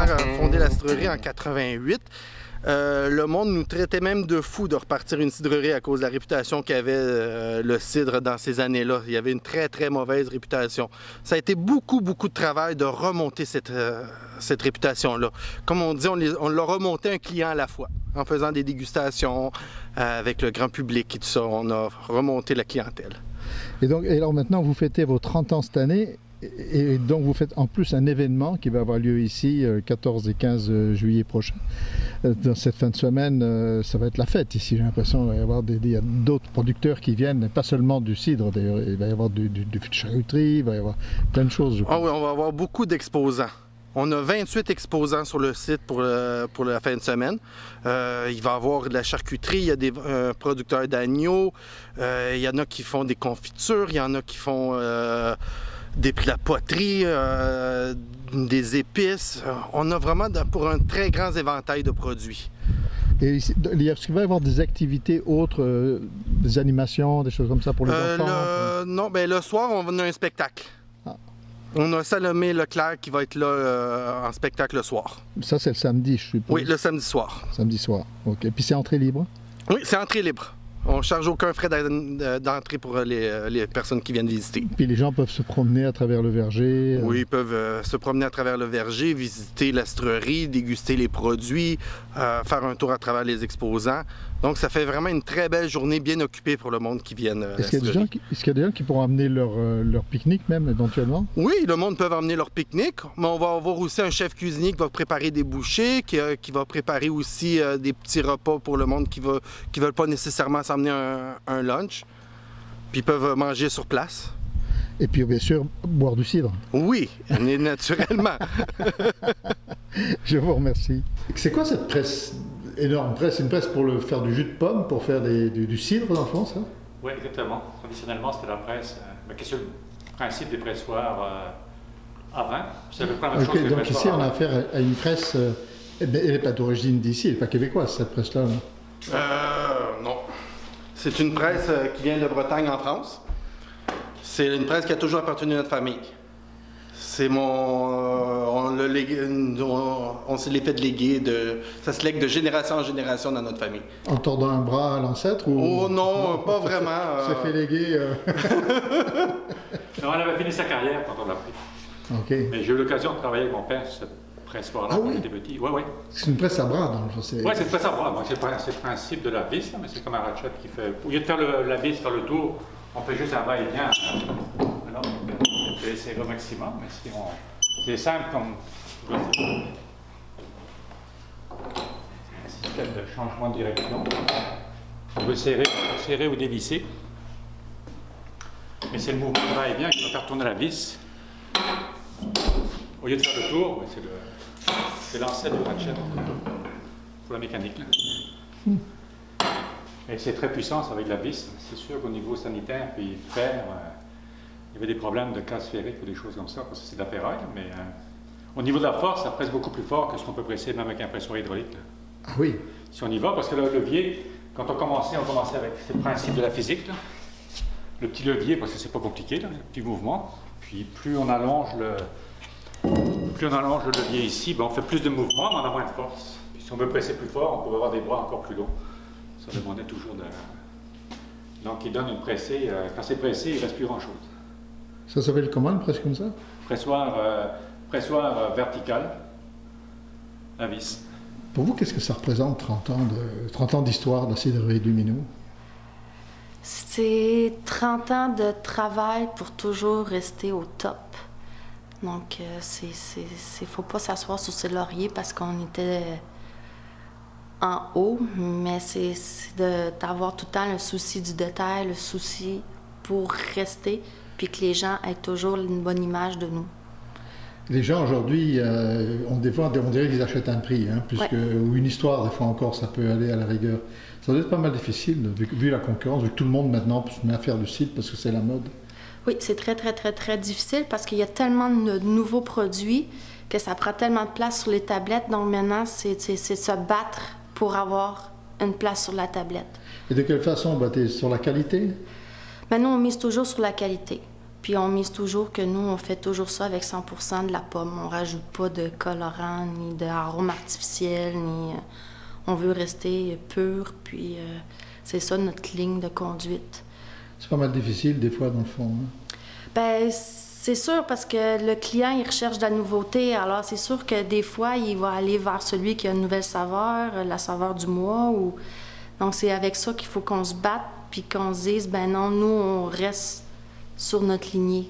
père a fondé la cidrerie en 88. Le monde nous traitait même de fous de repartir une cidrerie à cause de la réputation qu'avait le cidre dans ces années-là. Il y avait une très, très mauvaise réputation. Ça a été beaucoup, beaucoup de travail de remonter cette réputation-là. Comme on dit, on l'a remonté un client à la fois, en faisant des dégustations avec le grand public et tout ça. On a remonté la clientèle. Et alors maintenant, vous fêtez vos 30 ans cette année. Et donc vous faites en plus un événement qui va avoir lieu ici 14 et 15 juillet prochain. Dans cette fin de semaine, ça va être la fête ici. J'ai l'impression qu'il va y avoir d'autres producteurs qui viennent, pas seulement du cidre d'ailleurs. Il va y avoir du charcuterie, il va y avoir plein de choses. Ah oui, on va avoir beaucoup d'exposants. On a 28 exposants sur le site pour la fin de semaine. Il va y avoir de la charcuterie, il y a des producteurs d'agneaux, il y en a qui font des confitures, il y en a qui font de la poterie, des épices. On a vraiment pour un très grand éventail de produits. Et est-ce qu'il va y avoir des activités autres, des animations, des choses comme ça pour les enfants? Non, bien le soir, on a un spectacle. On a Salomé Leclerc qui va être là en spectacle le soir. Ça, c'est le samedi, je suppose? Oui, le samedi soir. Samedi soir, OK. Puis c'est entrée libre? Oui, c'est entrée libre. On ne charge aucun frais d'entrée pour les personnes qui viennent visiter. Puis les gens peuvent se promener à travers le verger? Oui, ils peuvent se promener à travers le verger, visiter la cidrerie, déguster les produits, faire un tour à travers les exposants. Donc, ça fait vraiment une très belle journée bien occupée pour le monde qui vient à la cidrerie. Est-ce qu'il y a des gens qui pourront amener leur pique-nique même, éventuellement? Oui, le monde peut amener leur pique-nique, mais on va avoir aussi un chef cuisinier qui va préparer des bouchées, qui va préparer aussi des petits repas pour le monde qui ne veulent pas nécessairement s'emmener un lunch. Puis ils peuvent manger sur place. Et puis, bien sûr, boire du cidre. Oui, naturellement. Je vous remercie. C'est quoi cette presse? Énorme presse, c'est une presse pour faire du jus de pomme, pour faire du cidre dans le fond, ça? Oui, exactement. Traditionnellement, c'était la presse. Mais qu'est-ce que le principe des pressoirs avant? C'est à peu près la même chose que les donc pressoirs ici, on a avant. affaire à une presse, elle n'est pas d'origine d'ici, elle n'est pas québécoise, cette presse-là. Non. C'est une presse qui vient de Bretagne en France. C'est une presse qui a toujours appartenu à notre famille. C'est on se l'est fait léguer, ça se lègue de génération en génération dans notre famille. En tordant un bras à l'ancêtre ou... Oh non, pas vraiment. Ça fait léguer... Non, on avait fini sa carrière quand on l'a pris. OK. Mais j'ai eu l'occasion de travailler avec mon père sur cette pressoir-là quand j'étais petit. Oui, oui. C'est une presse à bras, dans le fond. Oui, c'est une presse à bras. Donc, c'est le principe de la vis, là, mais c'est comme un ratchet qui fait... Au lieu de faire la vis, faire le tour, on fait juste un va-et-vient. Alors, on peut essayer au maximum, mais si c'est simple comme un système de changement de direction. On peut serrer ou dévisser. Mais c'est le mouvement de va-et-vient qui va faire tourner la vis. Au lieu de faire le tour, c'est l'ancêtre du ratchet pour la mécanique. Là. Et c'est très puissant avec la vis. C'est sûr qu'au niveau sanitaire, puis fer, il y avait des problèmes de casse ferrique ou des choses comme ça, parce que c'est de la ferraille. Mais au niveau de la force, ça presse beaucoup plus fort que ce qu'on peut presser même avec un pressoir hydraulique. Là. Ah oui. Si on y va, parce que le levier, quand on commençait avec le principe de la physique. Là. Le petit levier, parce que c'est pas compliqué, là, le petit mouvement. Puis plus on allonge le levier ici, ben on fait plus de mouvement, mais on a moins de force. Puis si on veut presser plus fort, on peut avoir des bras encore plus longs. Ça demandait toujours de... Donc il donne une pressée, quand c'est pressé, il ne reste plus grand-chose. Ça s'appelle comment, une presse comme ça? Pressoir vertical, à vis. Pour vous, qu'est-ce que ça représente 30 ans d'histoire de la cidrerie du Minou? C'est 30 ans de travail pour toujours rester au top. Donc, faut pas s'asseoir sur ses lauriers parce qu'on était en haut, mais c'est d'avoir tout le temps le souci du détail, le souci pour rester, puis que les gens aient toujours une bonne image de nous. Les gens aujourd'hui, on dirait qu'ils achètent un prix, hein, puisque, ou une histoire, des fois encore, ça peut aller à la rigueur. Ça doit être pas mal difficile, vu la concurrence, vu que tout le monde maintenant se met à faire du cidre parce que c'est la mode. Oui, c'est très, très, très, très difficile parce qu'il y a tellement de nouveaux produits que ça prend tellement de place sur les tablettes. Donc maintenant, c'est se battre pour avoir une place sur la tablette. Et de quelle façon? Sur la qualité? Ben, nous, on mise toujours sur la qualité. Puis on mise toujours que nous, on fait toujours ça avec 100% de la pomme. On rajoute pas de colorant, ni d'arômes artificiels, ni... on veut rester pur, puis c'est ça notre ligne de conduite. C'est pas mal difficile des fois dans le fond. Hein? Bien, c'est sûr parce que le client, il recherche de la nouveauté. Alors c'est sûr que des fois, il va aller vers celui qui a une nouvelle saveur, la saveur du mois. Donc c'est avec ça qu'il faut qu'on se batte, puis qu'on se dise, ben non, nous, on reste sur notre lignée.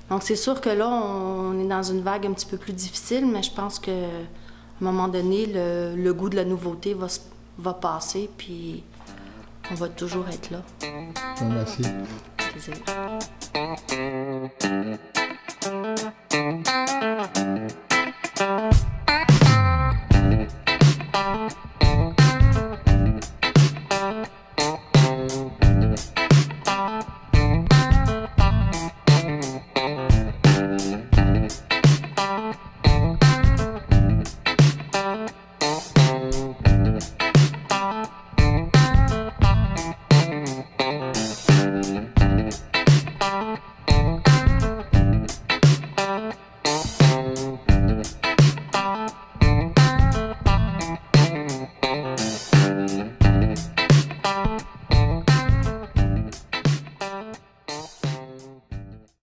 Donc c'est sûr que là, on est dans une vague un petit peu plus difficile, mais je pense qu'à un moment donné, le goût de la nouveauté va passer, puis on va toujours être là. Bon, merci. Plaisir.